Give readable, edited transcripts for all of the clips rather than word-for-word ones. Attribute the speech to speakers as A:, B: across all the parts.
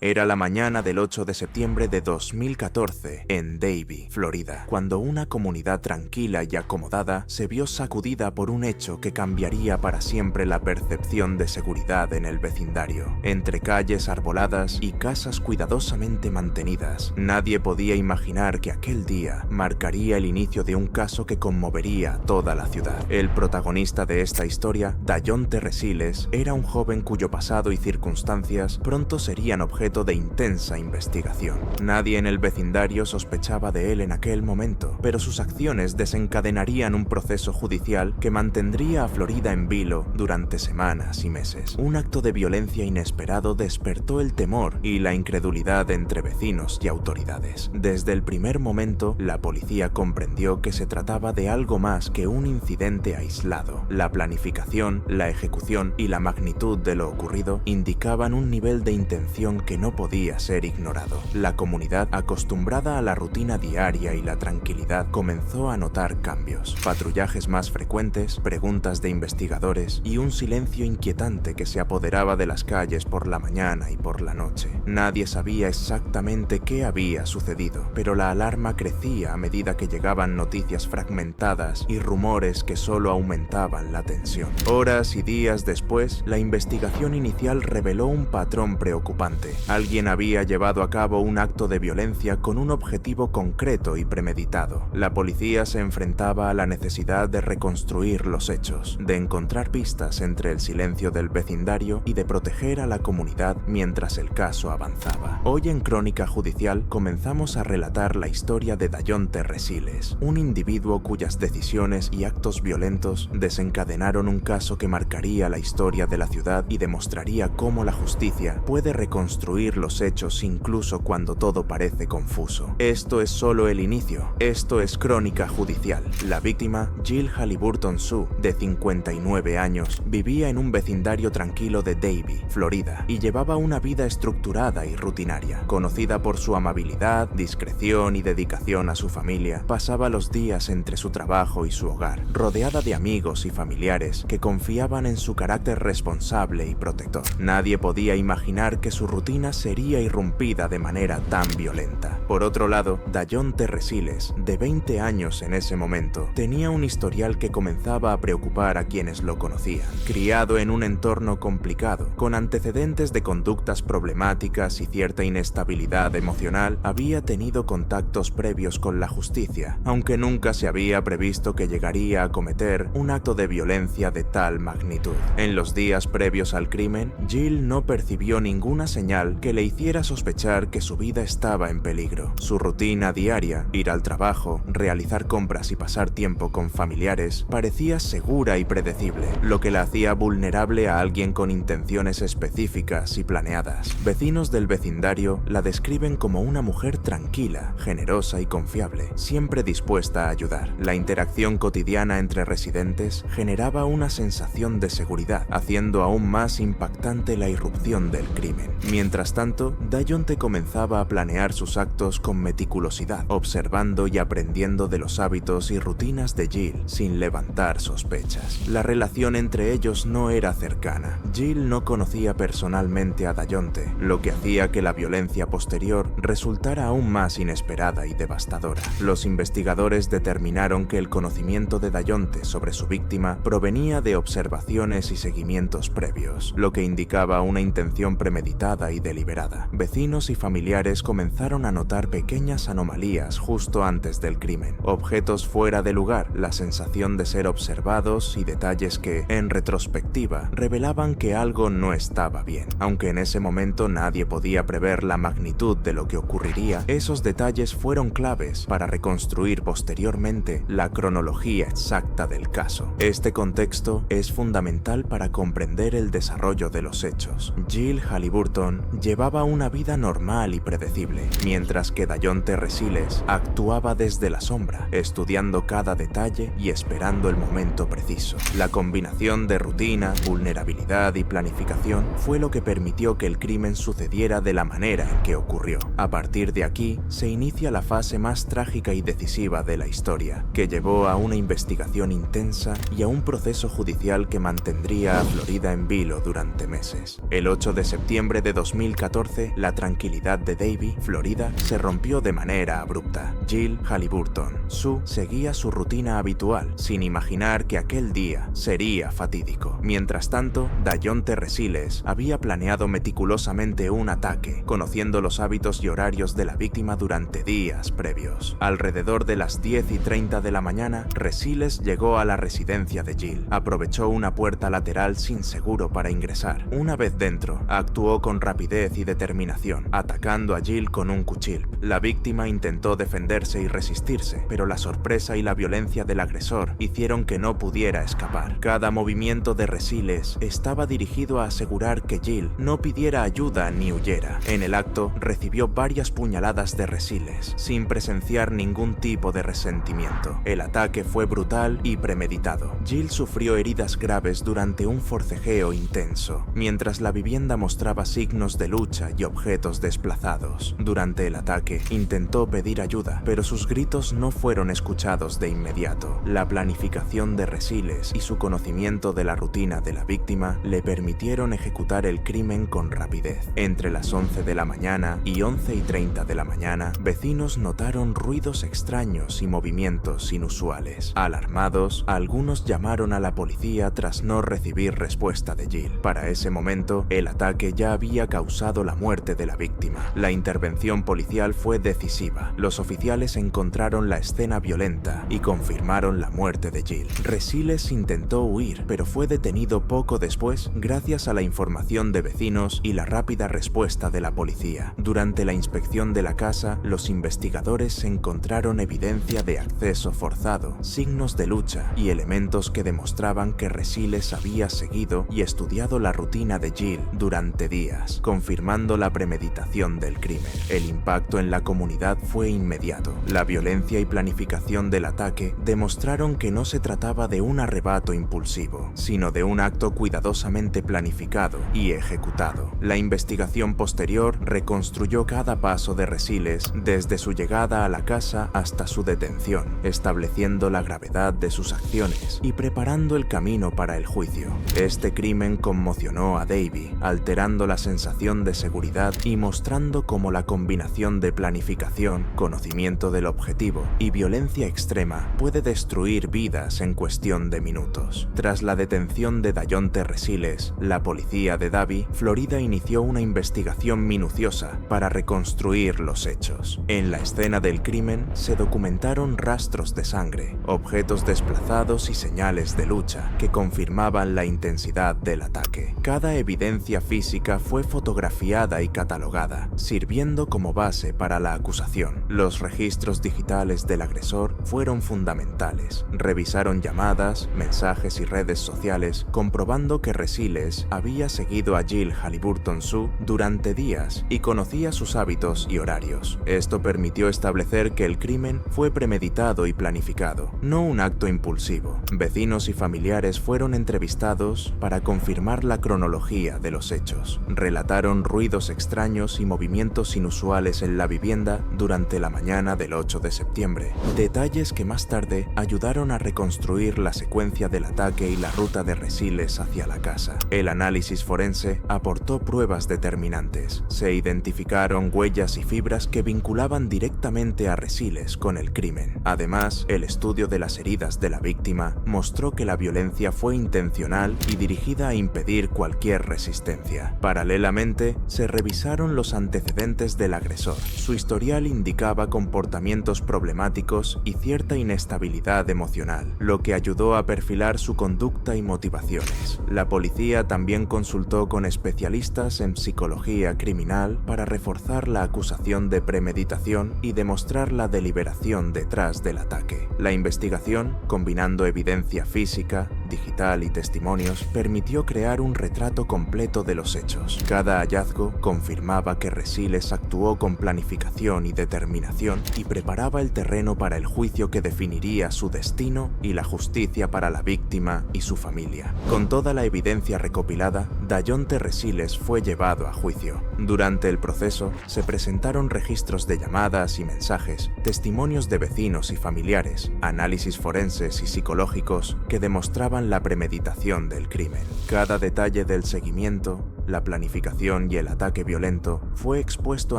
A: Era la mañana del 8 de septiembre de 2014 en Davie, Florida, cuando una comunidad tranquila y acomodada se vio sacudida por un hecho que cambiaría para siempre la percepción de seguridad en el vecindario. Entre calles arboladas y casas cuidadosamente mantenidas, nadie podía imaginar que aquel día marcaría el inicio de un caso que conmovería a toda la ciudad. El protagonista de esta historia, Dajonte Resiles, era un joven cuyo pasado y circunstancias pronto serían objeto de intensa investigación. Nadie en el vecindario sospechaba de él en aquel momento, pero sus acciones desencadenarían un proceso judicial que mantendría a Florida en vilo durante semanas y meses. Un acto de violencia inesperado despertó el temor y la incredulidad entre vecinos y autoridades. Desde el primer momento, la policía comprendió que se trataba de algo más que un incidente aislado. La planificación, la ejecución y la magnitud de lo ocurrido indicaban un nivel de intención que no podía ser ignorado. La comunidad, acostumbrada a la rutina diaria y la tranquilidad, comenzó a notar cambios. Patrullajes más frecuentes, preguntas de investigadores y un silencio inquietante que se apoderaba de las calles por la mañana y por la noche. Nadie sabía exactamente qué había sucedido, pero la alarma crecía a medida que llegaban noticias fragmentadas y rumores que solo aumentaban la tensión. Horas y días después, la investigación inicial reveló un patrón preocupante. Alguien había llevado a cabo un acto de violencia con un objetivo concreto y premeditado. La policía se enfrentaba a la necesidad de reconstruir los hechos, de encontrar pistas entre el silencio del vecindario y de proteger a la comunidad mientras el caso avanzaba. Hoy en Crónica Judicial comenzamos a relatar la historia de Dajonte Resiles, un individuo cuyas decisiones y actos violentos desencadenaron un caso que marcaría la historia de la ciudad y demostraría cómo la justicia puede reconstruir los hechos incluso cuando todo parece confuso. Esto es solo el inicio. Esto es Crónica Judicial. La víctima, Jill Halliburton Sue, de 59 años, vivía en un vecindario tranquilo de Davie, Florida, y llevaba una vida estructurada y rutinaria. Conocida por su amabilidad, discreción y dedicación a su familia, pasaba los días entre su trabajo y su hogar, rodeada de amigos y familiares que confiaban en su carácter responsable y protector. Nadie podía imaginar que su rutina sería irrumpida de manera tan violenta. Por otro lado, Dajonte Resiles, de 20 años en ese momento, tenía un historial que comenzaba a preocupar a quienes lo conocían. Criado en un entorno complicado, con antecedentes de conductas problemáticas y cierta inestabilidad emocional, había tenido contactos previos con la justicia, aunque nunca se había previsto que llegaría a cometer un acto de violencia de tal magnitud. En los días previos al crimen, Jill no percibió ninguna señal que le hiciera sospechar que su vida estaba en peligro. Su rutina diaria, ir al trabajo, realizar compras y pasar tiempo con familiares, parecía segura y predecible, lo que la hacía vulnerable a alguien con intenciones específicas y planeadas. Vecinos del vecindario la describen como una mujer tranquila, generosa y confiable, siempre dispuesta a ayudar. La interacción cotidiana entre residentes generaba una sensación de seguridad, haciendo aún más impactante la irrupción del crimen. Mientras tanto, Dajonte comenzaba a planear sus actos con meticulosidad, observando y aprendiendo de los hábitos y rutinas de Jill sin levantar sospechas. La relación entre ellos no era cercana. Jill no conocía personalmente a Dajonte, lo que hacía que la violencia posterior resultara aún más inesperada y devastadora. Los investigadores determinaron que el conocimiento de Dajonte sobre su víctima provenía de observaciones y seguimientos previos, lo que indicaba una intención premeditada y deliberada. Vecinos y familiares comenzaron a notar pequeñas anomalías justo antes del crimen, objetos fuera de lugar, la sensación de ser observados y detalles que, en retrospectiva, revelaban que algo no estaba bien. Aunque en ese momento nadie podía prever la magnitud de lo que ocurriría, esos detalles fueron claves para reconstruir posteriormente la cronología exacta del caso. Este contexto es fundamental para comprender el desarrollo de los hechos. Jill Halliburton llevaba una vida normal y predecible, mientras que Dajonte Resiles actuaba desde la sombra, estudiando cada detalle y esperando el momento preciso. La combinación de rutina, vulnerabilidad y planificación fue lo que permitió que el crimen sucediera de la manera en que ocurrió. A partir de aquí, se inicia la fase más trágica y decisiva de la historia, que llevó a una investigación intensa y a un proceso judicial que mantendría a Florida en vilo durante meses. El 8 de septiembre de 2000 2014, la tranquilidad de Davie, Florida, se rompió de manera abrupta. Jill Halliburton, Sue, seguía su rutina habitual, sin imaginar que aquel día sería fatídico. Mientras tanto, Dayonte Resiles había planeado meticulosamente un ataque, conociendo los hábitos y horarios de la víctima durante días previos. Alrededor de las 10:30 de la mañana, Resiles llegó a la residencia de Jill. Aprovechó una puerta lateral sin seguro para ingresar. Una vez dentro, actuó con rapidez y determinación, atacando a Jill con un cuchillo. La víctima intentó defenderse y resistirse, pero la sorpresa y la violencia del agresor hicieron que no pudiera escapar. Cada movimiento de Resiles estaba dirigido a asegurar que Jill no pidiera ayuda ni huyera. En el acto, recibió varias puñaladas de Resiles, sin presenciar ningún tipo de resentimiento. El ataque fue brutal y premeditado. Jill sufrió heridas graves durante un forcejeo intenso, mientras la vivienda mostraba signos de lucha y objetos desplazados. Durante el ataque, intentó pedir ayuda, pero sus gritos no fueron escuchados de inmediato. La planificación de Resiles y su conocimiento de la rutina de la víctima le permitieron ejecutar el crimen con rapidez. Entre las 11 de la mañana y 11:30 de la mañana, vecinos notaron ruidos extraños y movimientos inusuales. Alarmados, algunos llamaron a la policía tras no recibir respuesta de Jill. Para ese momento, el ataque ya había causado la muerte de la víctima. La intervención policial fue decisiva. Los oficiales encontraron la escena violenta y confirmaron la muerte de Jill. Resiles intentó huir, pero fue detenido poco después gracias a la información de vecinos y la rápida respuesta de la policía. Durante la inspección de la casa, los investigadores encontraron evidencia de acceso forzado, signos de lucha y elementos que demostraban que Resiles había seguido y estudiado la rutina de Jill durante días, confirmando la premeditación del crimen. El impacto en la comunidad fue inmediato. La violencia y planificación del ataque demostraron que no se trataba de un arrebato impulsivo, sino de un acto cuidadosamente planificado y ejecutado. La investigación posterior reconstruyó cada paso de Resiles desde su llegada a la casa hasta su detención, estableciendo la gravedad de sus acciones y preparando el camino para el juicio. Este crimen conmocionó a Davie, alterando la sensación de seguridad y mostrando cómo la combinación de planificación, conocimiento del objetivo y violencia extrema puede destruir vidas en cuestión de minutos. Tras la detención de Dayonte Resiles, la policía de Davie, Florida, inició una investigación minuciosa para reconstruir los hechos. En la escena del crimen se documentaron rastros de sangre, objetos desplazados y señales de lucha que confirmaban la intensidad del ataque. Cada evidencia física fue fotografiada y catalogada, sirviendo como base para la acusación. Los registros digitales del agresor fueron fundamentales. Revisaron llamadas, mensajes y redes sociales, comprobando que Resiles había seguido a Jill Halliburton Sue durante días y conocía sus hábitos y horarios. Esto permitió establecer que el crimen fue premeditado y planificado, no un acto impulsivo. Vecinos y familiares fueron entrevistados para confirmar la cronología de los hechos. Relataron ruidos extraños y movimientos inusuales en la vivienda durante la mañana del 8 de septiembre, detalles que más tarde ayudaron a reconstruir la secuencia del ataque y la ruta de Resiles hacia la casa. El análisis forense aportó pruebas determinantes. Se identificaron huellas y fibras que vinculaban directamente a Resiles con el crimen. Además, el estudio de las heridas de la víctima mostró que la violencia fue intencional y dirigida a impedir cualquier resistencia. Paralelamente, se revisaron los antecedentes del agresor. Su historial indicaba comportamientos problemáticos y cierta inestabilidad emocional, lo que ayudó a perfilar su conducta y motivaciones. La policía también consultó con especialistas en psicología criminal para reforzar la acusación de premeditación y demostrar la deliberación detrás del ataque. La investigación, combinando evidencia física, digital y testimonios, permitió crear un retrato completo de los hechos. Cada hallazgo confirmaba que Resiles actuó con planificación y determinación y preparaba el terreno para el juicio que definiría su destino y la justicia para la víctima y su familia. Con toda la evidencia recopilada, Dayonte Resiles fue llevado a juicio. Durante el proceso, se presentaron registros de llamadas y mensajes, testimonios de vecinos y familiares, análisis forenses y psicológicos que demostraban la premeditación del crimen. Cada detalle del seguimiento, la planificación y el ataque violento, fue expuesto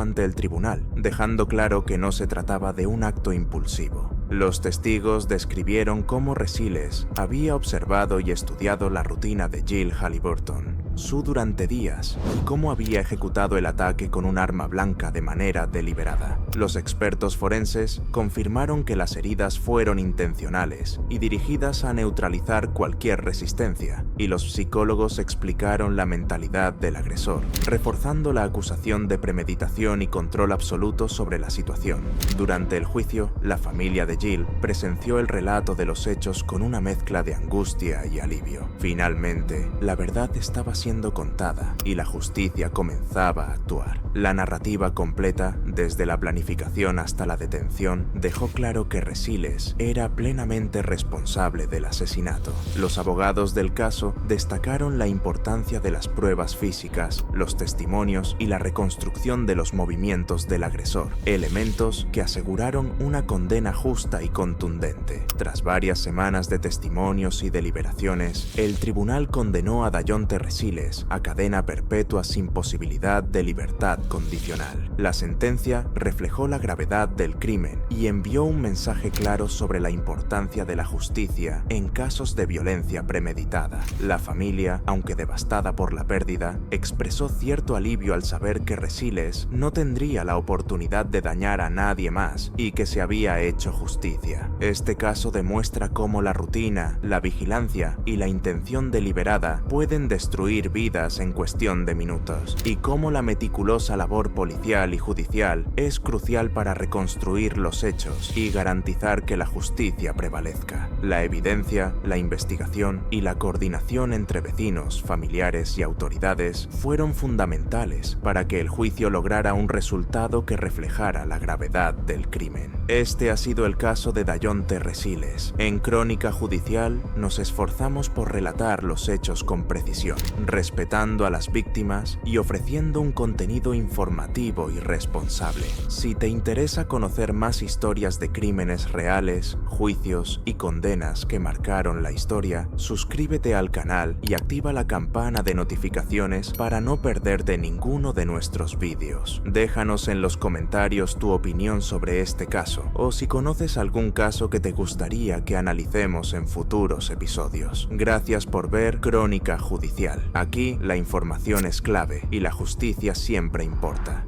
A: ante el tribunal, dejando claro que no se trataba de un acto impulsivo. Los testigos describieron cómo Resiles había observado y estudiado la rutina de Jill Halliburton, Sue durante días, y cómo había ejecutado el ataque con un arma blanca de manera deliberada. Los expertos forenses confirmaron que las heridas fueron intencionales y dirigidas a neutralizar cualquier resistencia, y los psicólogos explicaron la mentalidad del agresor, reforzando la acusación de premeditación y control absoluto sobre la situación. Durante el juicio, la familia de Jill presenció el relato de los hechos con una mezcla de angustia y alivio. Finalmente, la verdad estaba siendo contada y la justicia comenzaba a actuar. La narrativa completa, desde la planificación hasta la detención, dejó claro que Resiles era plenamente responsable del asesinato. Los abogados del caso destacaron la importancia de las pruebas físicas, los testimonios y la reconstrucción de los movimientos del agresor, elementos que aseguraron una condena justa y contundente. Tras varias semanas de testimonios y deliberaciones, el tribunal condenó a Dayonte Resiles a cadena perpetua sin posibilidad de libertad condicional. La sentencia reflejó la gravedad del crimen y envió un mensaje claro sobre la importancia de la justicia en casos de violencia premeditada. La familia, aunque devastada por la pérdida, expresó cierto alivio al saber que Resiles no tendría la oportunidad de dañar a nadie más y que se había hecho justicia. Este caso demuestra cómo la rutina, la vigilancia y la intención deliberada pueden destruir vidas en cuestión de minutos, y cómo la meticulosa labor policial y judicial es crucial para reconstruir los hechos y garantizar que la justicia prevalezca. La evidencia, la investigación y la coordinación entre vecinos, familiares y autoridades fueron fundamentales para que el juicio lograra un resultado que reflejara la gravedad del crimen. Este ha sido el caso de Dayonte Resiles. En Crónica Judicial nos esforzamos por relatar los hechos con precisión, respetando a las víctimas y ofreciendo un contenido informativo y responsable. Si te interesa conocer más historias de crímenes reales, juicios y condenas que marcaron la historia, suscríbete al canal y activa la campana de notificaciones para no perderte ninguno de nuestros vídeos. Déjanos en los comentarios tu opinión sobre este caso, o si conoces algún caso que te gustaría que analicemos en futuros episodios. Gracias por ver Crónica Judicial. Aquí la información es clave y la justicia siempre importa.